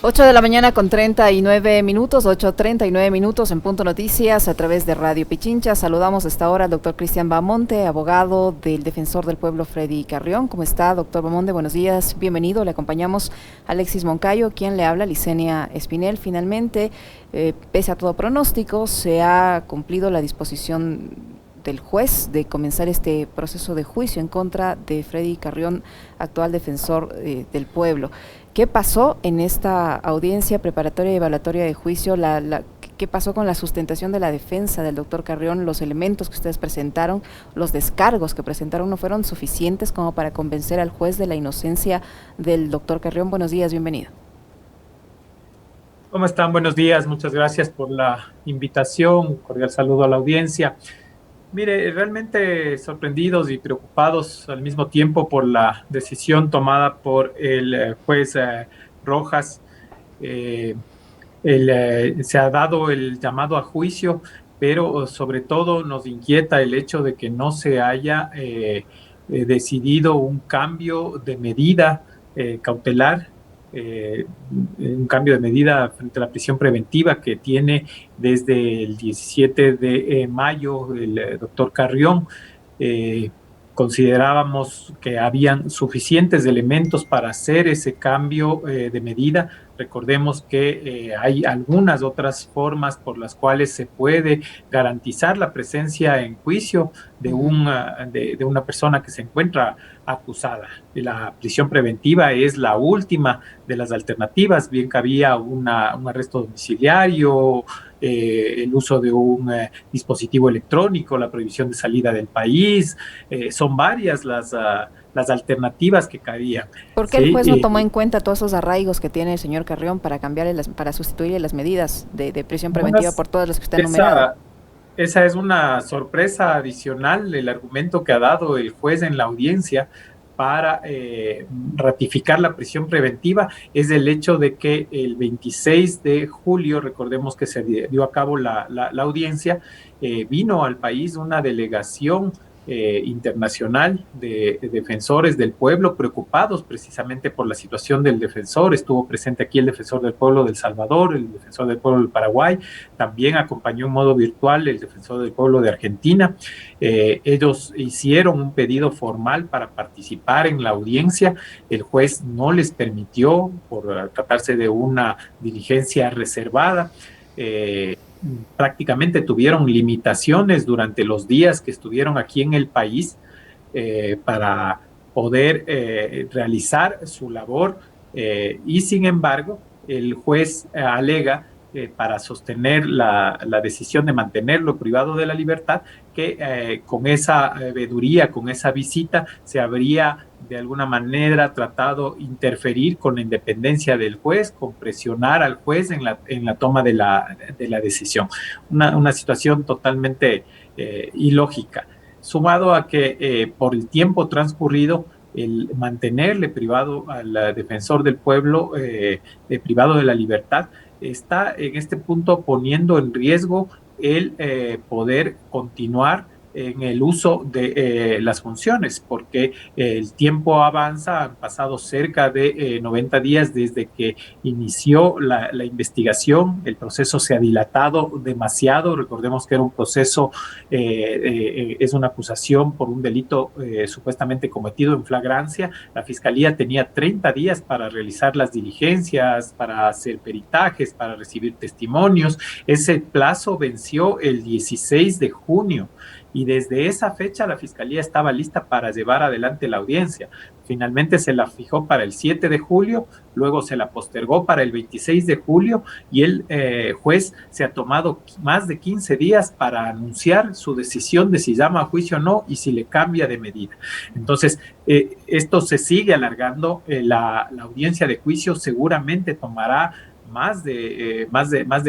8 de la mañana con 39 minutos, 8:39 minutos en Punto Noticias a través de Radio Pichincha. Saludamos a esta hora al doctor Cristian Bamonte, abogado del Defensor del Pueblo Freddy Carrión. ¿Cómo está, doctor Bamonte? Buenos días, bienvenido. Le acompañamos a Alexis Moncayo, quien le habla, Licenia Espinel. Finalmente, pese a todo pronóstico, se ha cumplido la disposición del juez de comenzar este proceso de juicio en contra de Freddy Carrión, actual defensor del pueblo. ¿Qué pasó en esta audiencia preparatoria y evaluatoria de juicio? ¿Qué pasó con la sustentación de la defensa del doctor Carrión? ¿Los elementos que ustedes presentaron, los descargos que presentaron, no fueron suficientes como para convencer al juez de la inocencia del doctor Carrión? Buenos días, bienvenido. ¿Cómo están? Buenos días, muchas gracias por la invitación, un cordial saludo a la audiencia. Mire, realmente sorprendidos y preocupados al mismo tiempo por la decisión tomada por el juez Rojas. Se ha dado el llamado a juicio, pero sobre todo nos inquieta el hecho de que no se haya decidido un cambio de medida cautelar, un cambio de medida frente a la prisión preventiva que tiene desde el 17 de mayo el doctor Carrión. Considerábamos que habían suficientes elementos para hacer ese cambio de medida. Recordemos que hay algunas otras formas por las cuales se puede garantizar la presencia en juicio de una persona que se encuentra acusada. La prisión preventiva es la última de las alternativas, bien que había un arresto domiciliario, el uso de un dispositivo electrónico, la prohibición de salida del país, son varias las alternativas que cabían. ¿Por qué el juez no tomó en cuenta todos esos arraigos que tiene el señor Carrión para para sustituirle las medidas de prisión preventiva por todas las que usted ha enumerado? Esa es una sorpresa adicional, el argumento que ha dado el juez en la audiencia para ratificar la prisión preventiva es el hecho de que el 26 de julio, recordemos que se dio a cabo la audiencia, vino al país una delegación internacional de defensores del pueblo preocupados precisamente por la situación del defensor. Estuvo presente aquí el defensor del pueblo de El Salvador, el defensor del pueblo del Paraguay, también acompañó en modo virtual el defensor del pueblo de Argentina. Ellos hicieron un pedido formal para participar en la audiencia. El juez no les permitió por tratarse de una diligencia reservada. Prácticamente tuvieron limitaciones durante los días que estuvieron aquí en el país para poder realizar su labor y sin embargo el juez alega para sostener la decisión de mantenerlo privado de la libertad que con esa veeduría, con esa visita se habría de alguna manera tratado de interferir con la independencia del juez, con presionar al juez en la toma de la decisión. Una situación totalmente ilógica, sumado a que por el tiempo transcurrido, el mantenerle privado al defensor del pueblo, privado de la libertad, está en este punto poniendo en riesgo el poder continuar en el uso de las funciones, porque el tiempo avanza, han pasado cerca de 90 días desde que inició la investigación, el proceso se ha dilatado demasiado, recordemos que era un proceso, es una acusación por un delito supuestamente cometido en flagrancia, la Fiscalía tenía 30 días para realizar las diligencias, para hacer peritajes, para recibir testimonios, ese plazo venció el 16 de junio, y desde esa fecha la Fiscalía estaba lista para llevar adelante la audiencia. Finalmente se la fijó para el 7 de julio, luego se la postergó para el 26 de julio y el juez se ha tomado más de 15 días para anunciar su decisión de si llama a juicio o no y si le cambia de medida. Entonces, esto se sigue alargando, la audiencia de juicio seguramente tomará más de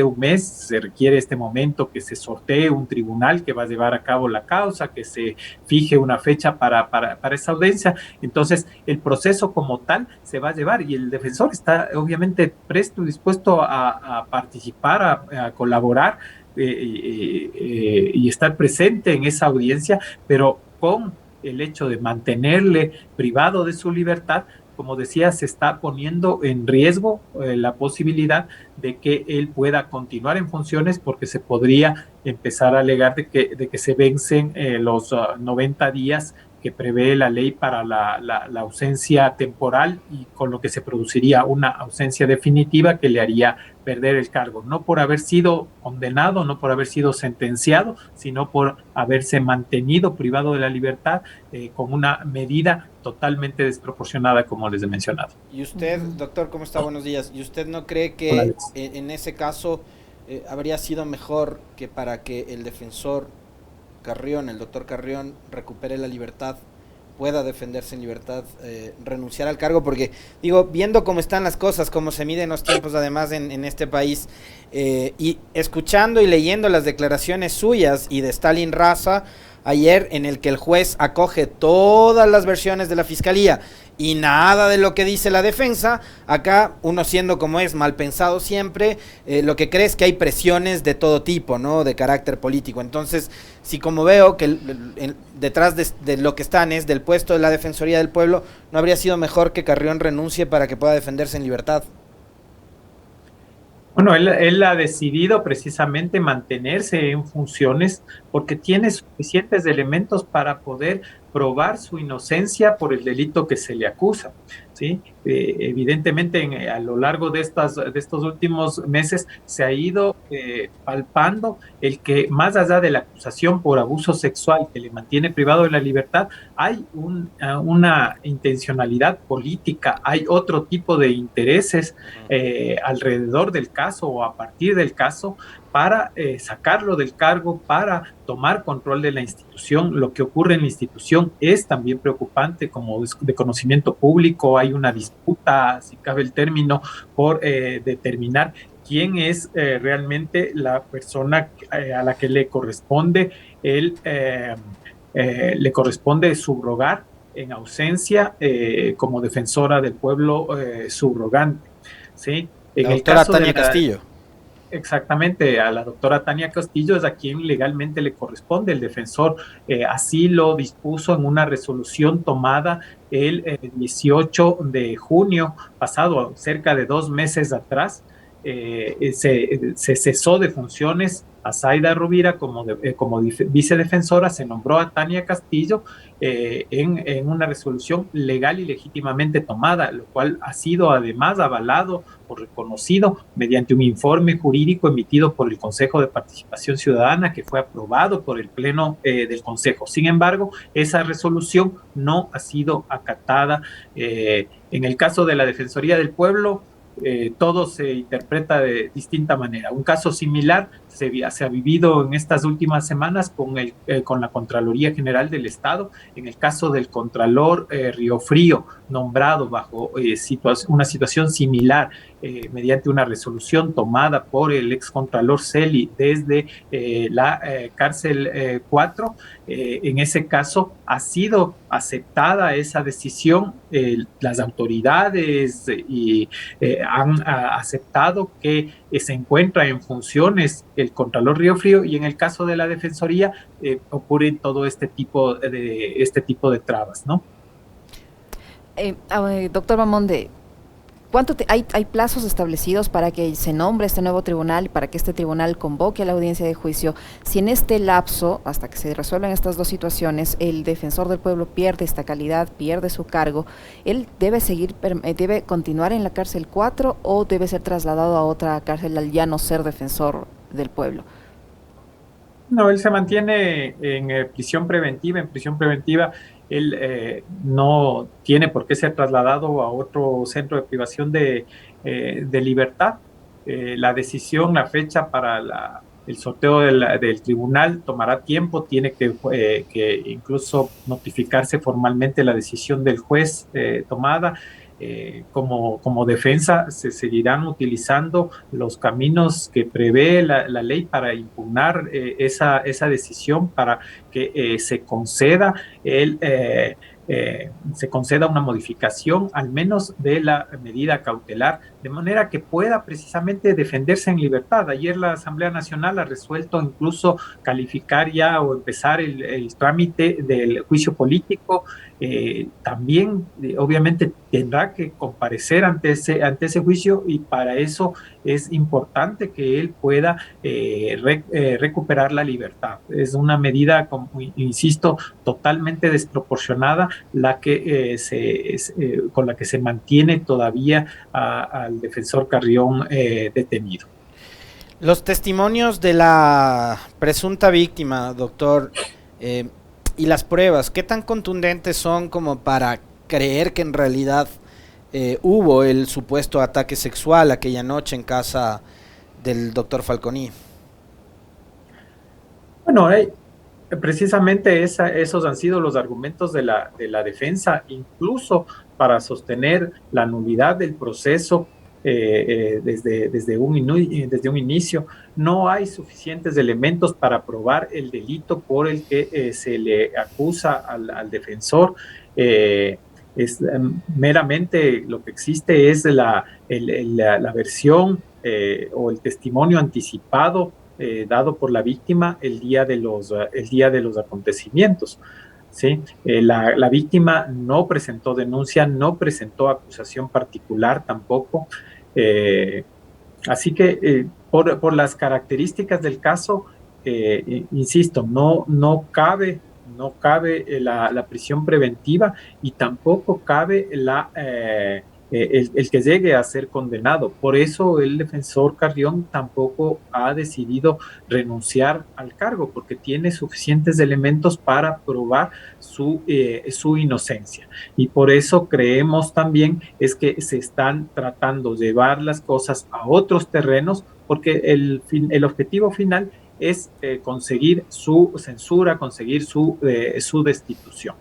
un mes. Se requiere este momento que se sortee un tribunal que va a llevar a cabo la causa, que se fije una fecha para esa audiencia. Entonces, el proceso como tal se va a llevar y el defensor está obviamente presto y dispuesto a participar, a colaborar y estar presente en esa audiencia, pero con el hecho de mantenerle privado de su libertad, como decía, se está poniendo en riesgo la posibilidad de que él pueda continuar en funciones, porque se podría empezar a alegar de que se vencen los 90 días que prevé la ley para la ausencia temporal, y con lo que se produciría una ausencia definitiva que le haría perder el cargo, no por haber sido condenado, no por haber sido sentenciado, sino por haberse mantenido privado de la libertad con una medida totalmente desproporcionada, como les he mencionado. Y usted, doctor, ¿cómo está? Buenos días. ¿Y usted no cree Hola, que Alex. en ese caso habría sido mejor que para que el defensor Carrión, el doctor Carrión, recupere la libertad, pueda defenderse en libertad, renunciar al cargo? Porque, digo, viendo cómo están las cosas, cómo se miden los tiempos además en este país, y escuchando y leyendo las declaraciones suyas y de Stalin Raza ayer, en el que el juez acoge todas las versiones de la fiscalía y nada de lo que dice la defensa, acá uno, siendo como es, mal pensado siempre, lo que cree es que hay presiones de todo tipo, ¿no? De carácter político. Entonces, si como veo que detrás de lo que están es del puesto de la Defensoría del Pueblo, ¿no habría sido mejor que Carrión renuncie para que pueda defenderse en libertad? Bueno, él ha decidido precisamente mantenerse en funciones porque tiene suficientes elementos para poder probar su inocencia por el delito que se le acusa, ¿sí? Evidentemente, a lo largo de estos últimos meses se ha ido palpando el que, más allá de la acusación por abuso sexual que le mantiene privado de la libertad, hay una intencionalidad política, hay otro tipo de intereses alrededor del caso o a partir del caso, para sacarlo del cargo, para tomar control de la institución. Lo que ocurre en la institución es también preocupante, como de conocimiento público. Hay una disputa, si cabe el término, por determinar quién es realmente la persona a la que le corresponde subrogar en ausencia como defensora del pueblo subrogante, ¿sí? La En el doctora caso Tania Castillo. Exactamente, a la doctora Tania Castillo es a quien legalmente le corresponde. El defensor así lo dispuso en una resolución tomada el 18 de junio pasado, cerca de 2 meses atrás. Se cesó de funciones a Zaida Rovira como vicedefensora, se nombró a Tania Castillo en una resolución legal y legítimamente tomada, lo cual ha sido además avalado o reconocido mediante un informe jurídico emitido por el Consejo de Participación Ciudadana, que fue aprobado por el Pleno del Consejo. Sin embargo, esa resolución no ha sido acatada. En el caso de la Defensoría del Pueblo, todo se interpreta de distinta manera. Un caso similar se ha vivido en estas últimas semanas con la Contraloría General del Estado. En el caso del Contralor Riofrío, nombrado bajo una situación similar, mediante una resolución tomada por el ex Contralor Celi desde la cárcel 4, en ese caso ha sido aceptada esa decisión. Las autoridades han aceptado que se encuentra en funciones el Contralor Riofrío, y en el caso de la Defensoría ocurre todo este tipo de trabas, ¿no? Doctor Bamonde, hay plazos establecidos para que se nombre este nuevo tribunal y para que este tribunal convoque a la audiencia de juicio? Si en este lapso, hasta que se resuelvan estas dos situaciones, el defensor del pueblo pierde esta calidad, pierde su cargo, ¿él debe continuar en la cárcel 4 o debe ser trasladado a otra cárcel al ya no ser defensor del pueblo? No, él se mantiene en prisión preventiva. En prisión preventiva, él no tiene por qué ser trasladado a otro centro de privación de libertad. La decisión, la fecha para el sorteo del tribunal tomará tiempo. Tiene que incluso notificarse formalmente la decisión del juez tomada. Como defensa se seguirán utilizando los caminos que prevé la ley para impugnar esa decisión, para que se conceda una modificación al menos de la medida cautelar, de manera que pueda precisamente defenderse en libertad. Ayer la Asamblea Nacional ha resuelto incluso calificar ya o empezar el trámite del juicio político también obviamente tendrá que comparecer ante ese juicio, y para eso es importante que él pueda recuperar la libertad. Es una medida, como insisto, totalmente desproporcionada con la que se mantiene todavía al defensor Carrión detenido. Los testimonios de la presunta víctima, doctor, y las pruebas, ¿qué tan contundentes son como para creer que en realidad hubo el supuesto ataque sexual aquella noche en casa del doctor Falconi? Bueno, precisamente esos han sido los argumentos de la defensa, incluso para sostener la nulidad del proceso. Desde un inicio, no hay suficientes elementos para probar el delito por el que se le acusa al defensor. Meramente lo que existe es la versión o el testimonio anticipado dado por la víctima el día de los acontecimientos. ¿Sí? La víctima no presentó denuncia, no presentó acusación particular tampoco. Así que por las características del caso, insisto, no cabe la prisión preventiva, y tampoco cabe el que llegue a ser condenado. Por eso el defensor Carrión tampoco ha decidido renunciar al cargo, porque tiene suficientes elementos para probar su inocencia. Y por eso creemos también es que se están tratando de llevar las cosas a otros terrenos, porque el objetivo final es conseguir su censura, conseguir su destitución.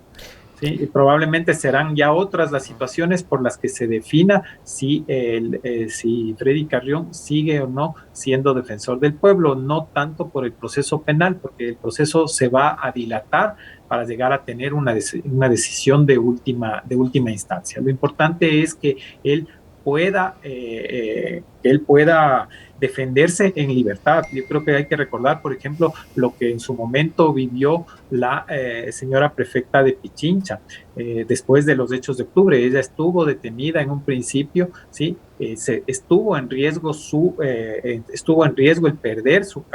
Sí, y probablemente serán ya otras las situaciones por las que se defina si Freddy Carrión sigue o no siendo defensor del pueblo, no tanto por el proceso penal, porque el proceso se va a dilatar para llegar a tener una decisión de última instancia. Lo importante es que él pueda defenderse en libertad. Yo creo que hay que recordar, por ejemplo, lo que en su momento vivió la señora prefecta de Pichincha después de los hechos de octubre. Ella estuvo detenida en un principio, ¿sí? Estuvo en riesgo el perder su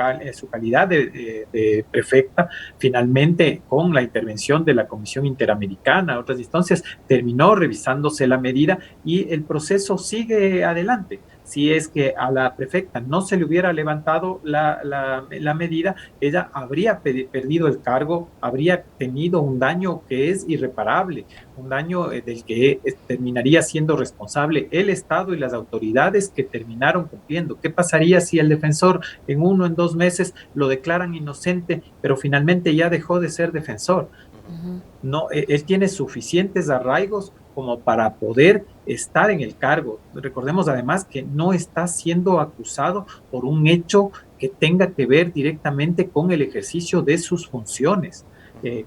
calidad de prefecta. Finalmente, con la intervención de la Comisión Interamericana, otras instancias, terminó revisándose la medida y el proceso sigue adelante. Si es que a la prefecta no se le hubiera levantado la medida, ella habría perdido el cargo, habría tenido un daño que es irreparable, un daño del que terminaría siendo responsable el Estado y las autoridades que terminaron cumpliendo. ¿Qué pasaría si el defensor en 1 o 2 meses lo declaran inocente, pero finalmente ya dejó de ser defensor? No, él tiene suficientes arraigos como para poder estar en el cargo. Recordemos además que no está siendo acusado por un hecho que tenga que ver directamente con el ejercicio de sus funciones,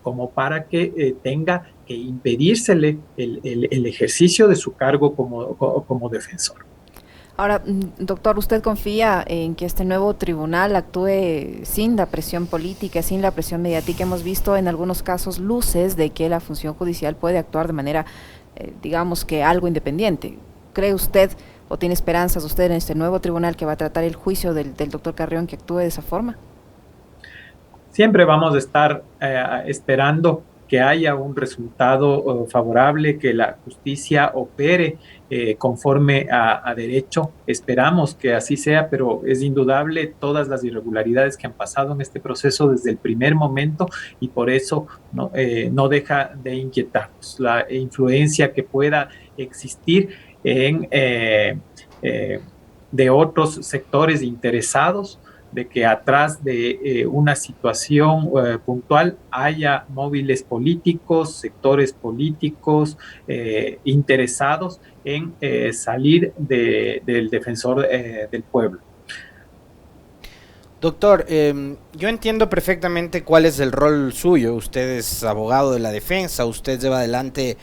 como para que tenga que impedírsele el ejercicio de su cargo como defensor. Ahora, doctor, ¿usted confía en que este nuevo tribunal actúe sin la presión política, sin la presión mediática? Hemos visto en algunos casos luces de que la función judicial puede actuar de manera, digamos que algo independiente. ¿Cree usted o tiene esperanzas usted en este nuevo tribunal que va a tratar el juicio del doctor Carrión que actúe de esa forma? Siempre vamos a estar esperando que haya un resultado favorable, que la justicia opere conforme a derecho. Esperamos que así sea, pero es indudable todas las irregularidades que han pasado en este proceso desde el primer momento, y por eso no deja de inquietarnos la influencia que pueda existir de otros sectores interesados, de que atrás de una situación puntual haya móviles políticos, sectores políticos interesados en salir del defensor del pueblo. Doctor, yo entiendo perfectamente cuál es el rol suyo. Usted es abogado de la defensa, usted lleva adelante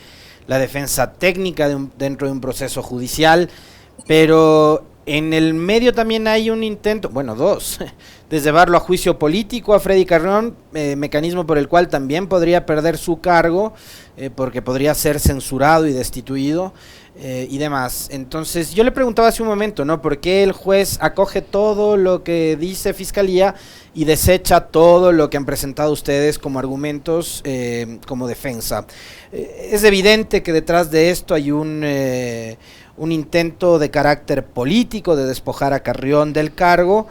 la defensa técnica dentro de un proceso judicial, pero En el medio también hay un intento, bueno, dos, de llevarlo a juicio político a Freddy Carrión, mecanismo por el cual también podría perder su cargo, porque podría ser censurado y destituido y demás. Entonces yo le preguntaba hace un momento, ¿no? ¿Por qué el juez acoge todo lo que dice Fiscalía y desecha todo lo que han presentado ustedes como argumentos como defensa? Es evidente que detrás de esto hay un intento de carácter político de despojar a Carrión del cargo.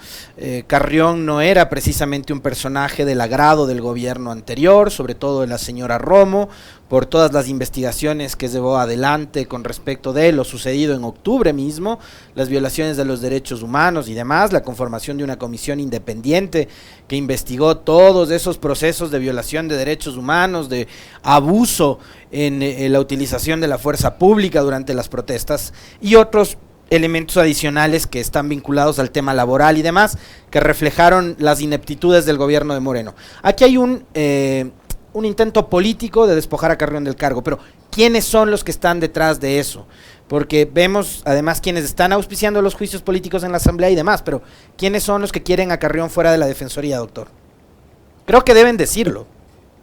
Carrión no era precisamente un personaje del agrado del gobierno anterior, sobre todo de la señora Romo, por todas las investigaciones que llevó adelante con respecto de lo sucedido en octubre mismo, las violaciones de los derechos humanos y demás, la conformación de una comisión independiente que investigó todos esos procesos de violación de derechos humanos, de abuso en la utilización de la fuerza pública durante las protestas y otros elementos adicionales que están vinculados al tema laboral y demás, que reflejaron las ineptitudes del gobierno de Moreno. Aquí hay un intento político de despojar a Carrión del cargo, pero ¿quiénes son los que están detrás de eso? Porque vemos además quienes están auspiciando los juicios políticos en la Asamblea y demás, pero ¿quiénes son los que quieren a Carrión fuera de la Defensoría, doctor? Creo que deben decirlo.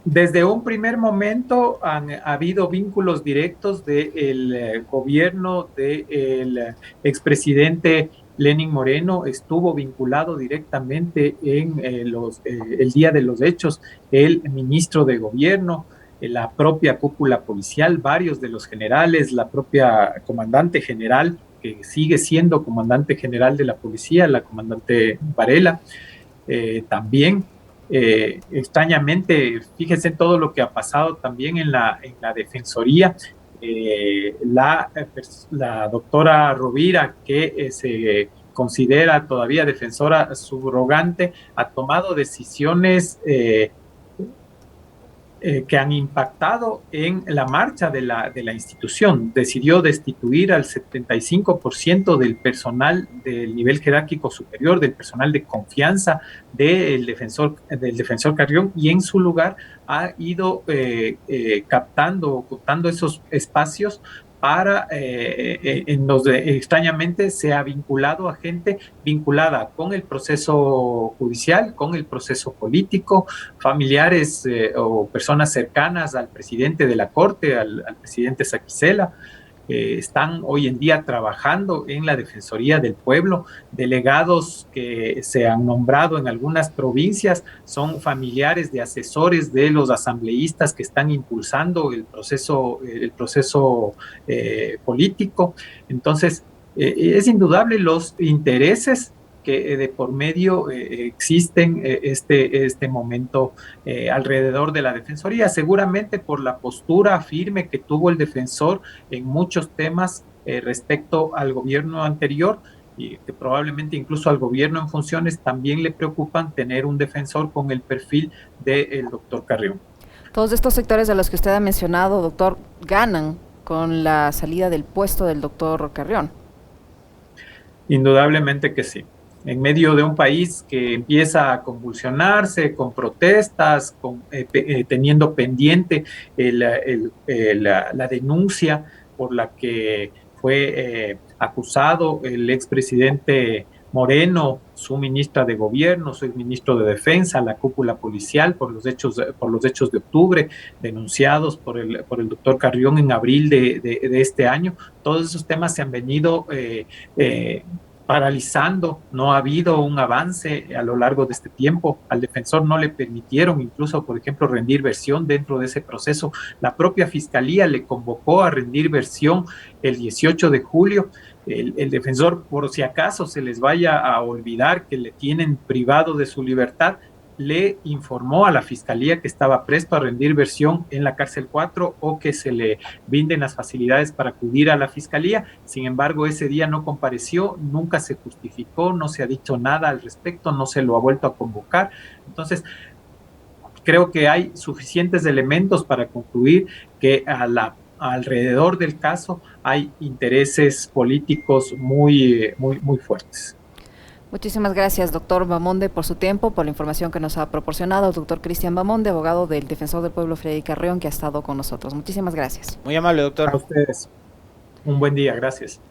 Desde un primer momento ha habido vínculos directos del gobierno del expresidente Lenín Moreno, estuvo vinculado directamente en el día de los hechos, el ministro de gobierno, la propia cúpula policial, varios de los generales, la propia comandante general, que sigue siendo comandante general de la policía, la comandante Varela, también. Extrañamente, fíjense en todo lo que ha pasado también en la Defensoría. La doctora Rovira, que se considera todavía defensora subrogante, ha tomado decisiones que han impactado en la marcha de la institución. Decidió destituir al 75% del personal del nivel jerárquico superior, del personal de confianza del defensor Carrión, y en su lugar ha ido ocupando esos espacios para en donde extrañamente se ha vinculado a gente vinculada con el proceso judicial, con el proceso político, familiares o personas cercanas al presidente de la Corte, al presidente Saquicela. Están hoy en día trabajando en la Defensoría del Pueblo. Delegados que se han nombrado en algunas provincias son familiares de asesores de los asambleístas que están impulsando el proceso político. Entonces, es indudable los intereses que de por medio existen este momento alrededor de la Defensoría, seguramente por la postura firme que tuvo el defensor en muchos temas respecto al gobierno anterior, y que probablemente incluso al gobierno en funciones también le preocupan tener un defensor con el perfil del doctor Carrión. Todos estos sectores de los que usted ha mencionado, doctor, ganan con la salida del puesto del doctor Carrión. Indudablemente que sí. En medio de un país que empieza a convulsionarse con protestas, teniendo pendiente la denuncia por la que fue acusado el expresidente Moreno, su ministra de gobierno, su ministro de defensa, la cúpula policial por los hechos de octubre denunciados por el doctor Carrión en abril de este año. Todos esos temas se han venido paralizando, no ha habido un avance a lo largo de este tiempo. Al defensor no le permitieron incluso, por ejemplo, rendir versión dentro de ese proceso. La propia Fiscalía le convocó a rendir versión el 18 de julio. El defensor, por si acaso se les vaya a olvidar que le tienen privado de su libertad, le informó a la Fiscalía que estaba presto a rendir versión en la cárcel 4 o que se le brinden las facilidades para acudir a la Fiscalía. Sin embargo, ese día no compareció, nunca se justificó, no se ha dicho nada al respecto, no se lo ha vuelto a convocar. Entonces, creo que hay suficientes elementos para concluir que alrededor del caso hay intereses políticos muy fuertes. Muchísimas gracias, doctor Bamonde, por su tiempo, por la información que nos ha proporcionado. El doctor Cristian Bamonde, abogado del Defensor del Pueblo Freddy Carrión, que ha estado con nosotros. Muchísimas gracias. Muy amable, doctor. A ustedes. Un buen día, gracias.